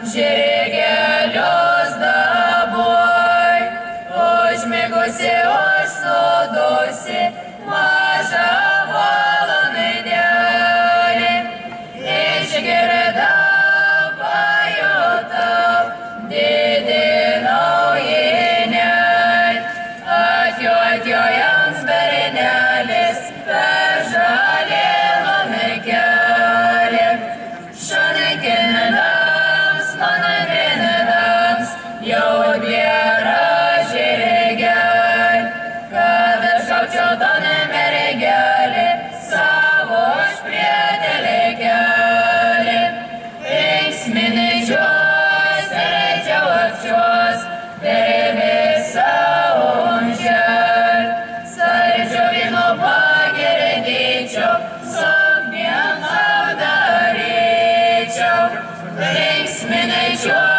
žirgelius daboj, užmigusi užsūdusi mažą valanaidelį, išgirdau, pajutau didį naujinę, atjo jums bernelis per žalėlą kelią, šanaikinedams, manaikinedams, jau bėra žirgeliai, kad aš šaučiau tonę mergelį, savo šprietelį kelį, linksminai čiuos, rečiau apčiuos, per visą unžel, saldžio vyno pagirdyčiau, sukniem apdaryčiau, linksminai čiuos.